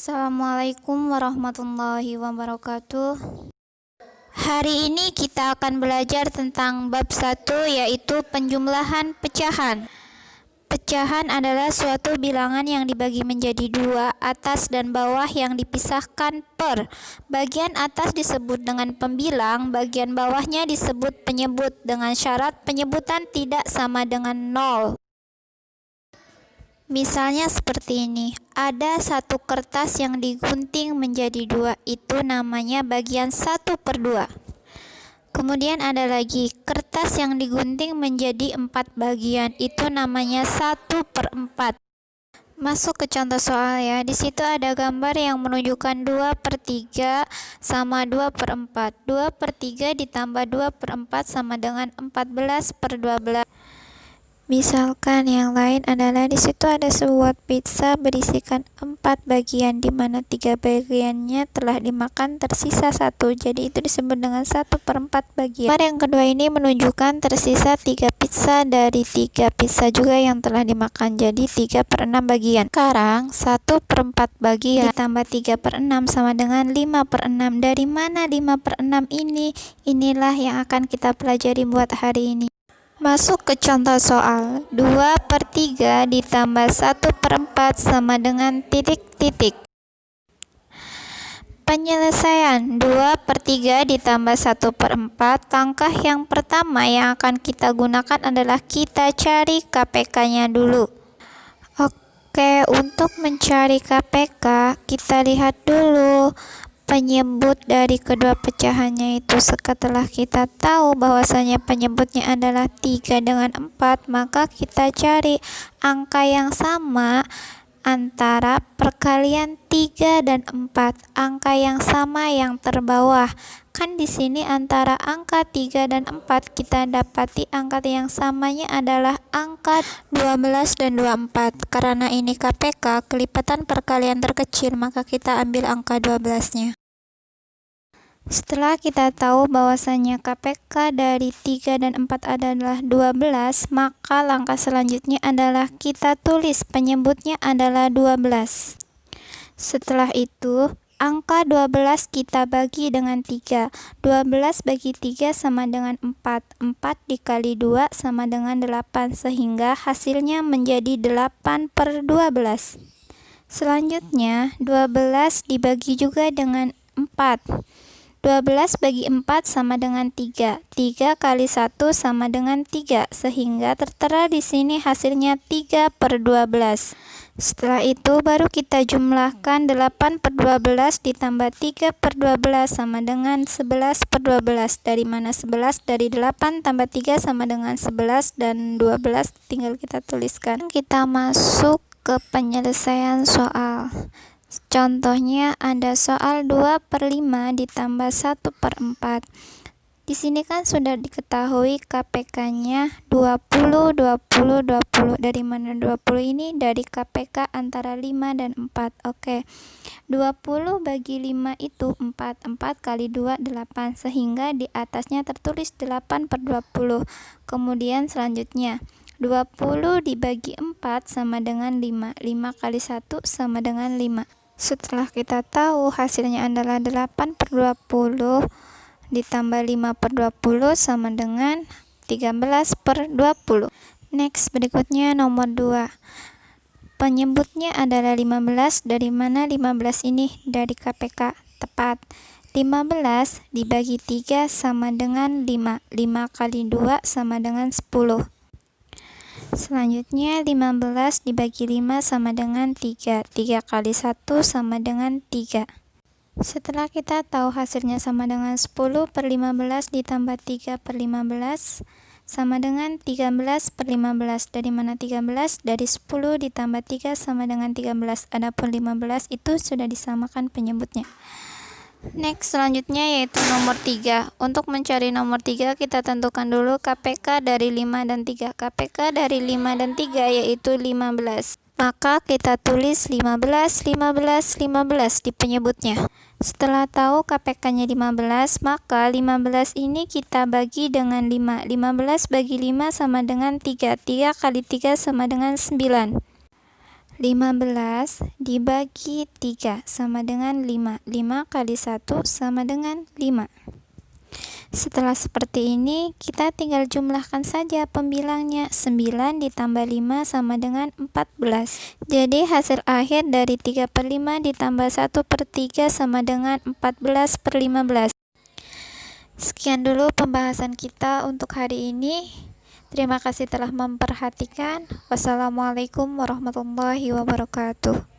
Assalamualaikum warahmatullahi wabarakatuh. Hari ini kita akan belajar tentang bab 1, yaitu penjumlahan pecahan. Pecahan adalah suatu bilangan yang dibagi menjadi dua, atas dan bawah, yang dipisahkan per. Bagian atas disebut dengan pembilang, bagian bawahnya disebut penyebut, dengan syarat penyebutan tidak sama dengan 0. Misalnya seperti ini, ada satu kertas yang digunting menjadi dua, itu namanya bagian 1/2. Kemudian ada lagi kertas yang digunting menjadi 4 bagian, itu namanya 1/4. Masuk ke contoh soal ya. Di situ ada gambar yang menunjukkan 2/3 sama 2/4. 2/3 ditambah 2/4 sama dengan 14/12. Misalkan yang lain adalah di situ ada sebuah pizza berisikan 4 bagian, di mana 3 bagiannya telah dimakan, tersisa 1. Jadi itu disebut dengan 1/4 bagian. Gambar yang kedua ini menunjukkan tersisa 3 pizza dari 3 pizza juga yang telah dimakan, jadi 3/6 bagian. Sekarang 1/4 bagian ditambah 3/6 sama dengan 5/6. Dari mana 5/6 ini? Inilah yang akan kita pelajari buat hari ini. Masuk ke contoh soal. 2/3 ditambah 1/4 sama dengan titik-titik. Penyelesaian 2/3 ditambah 1/4. Langkah yang pertama yang akan kita gunakan adalah kita cari KPK-nya dulu. Oke, untuk mencari KPK, kita lihat dulu penyebut dari kedua pecahannya itu. Setelah kita tahu bahwasanya penyebutnya adalah 3 dengan 4, maka kita cari angka yang sama antara perkalian 3 dan 4. Angka yang sama yang terbawah. Kan di sini antara angka 3 dan 4 kita dapati angka yang samanya adalah angka 12 dan 24. Karena ini KPK, kelipatan perkalian terkecil, maka kita ambil angka 12-nya. Setelah kita tahu bahwasanya KPK dari 3 dan 4 adalah 12, maka langkah selanjutnya adalah kita tulis penyebutnya adalah 12. Setelah itu, angka 12 kita bagi dengan 3. 12 bagi 3 sama dengan 4. 4 dikali 2 sama dengan 8, sehingga hasilnya menjadi 8/12. Selanjutnya, 12 dibagi juga dengan 4. 12 bagi 4 sama dengan 3. 3 kali 1 sama dengan 3, sehingga tertera di sini hasilnya 3/12. Setelah itu baru kita jumlahkan 8/12 ditambah 3/12 sama dengan 11/12. Dari mana 11? Dari 8 tambah 3 sama dengan 11, dan 12 tinggal kita tuliskan. Kita masuk ke penyelesaian soal. Contohnya ada soal 2/5 ditambah 1/4. Di sini kan sudah diketahui KPK-nya 20, 20, 20. Dari mana 20 ini? Dari KPK antara 5 dan 4. Oke. 20 bagi 5 itu 4. 4 kali 2 8, sehingga di atasnya tertulis 8/20. Kemudian selanjutnya 20 dibagi 4 sama dengan 5. 5 kali 1 sama dengan 5. Setelah kita tahu hasilnya adalah 8/20 ditambah 5/20 sama dengan 13/20. Next, berikutnya nomor 2. Penyebutnya adalah 15. Dari mana 15 ini? Dari KPK. Tepat. 15 dibagi 3 sama dengan 5. 5 kali 2 sama dengan 10. Selanjutnya 15 dibagi 5 sama dengan 3. 3 kali 1 sama dengan 3. Setelah kita tahu hasilnya sama dengan 10/15 ditambah 3/15 sama dengan 13/15. Dari mana 13? Dari 10 ditambah 3 sama dengan 13. Adapun 15 itu sudah disamakan penyebutnya. Next, selanjutnya yaitu nomor 3. Untuk mencari nomor 3, kita tentukan dulu KPK dari 5 dan 3. KPK dari 5 dan 3 yaitu 15. Maka kita tulis 15, 15, 15 di penyebutnya. Setelah tahu KPK-nya 15, maka 15 ini kita bagi dengan 5. 15 bagi 5 sama dengan 3. 3 kali 3 sama dengan 9. 15 dibagi 3 sama dengan 5. 5 kali 1 sama dengan 5. Setelah seperti ini, kita tinggal jumlahkan saja pembilangnya. 9 ditambah 5 sama dengan 14. Jadi hasil akhir dari 3/5 ditambah 1/3 sama dengan 14/15. Sekian dulu pembahasan kita untuk hari ini. Terima kasih telah memperhatikan. Wassalamualaikum warahmatullahi wabarakatuh.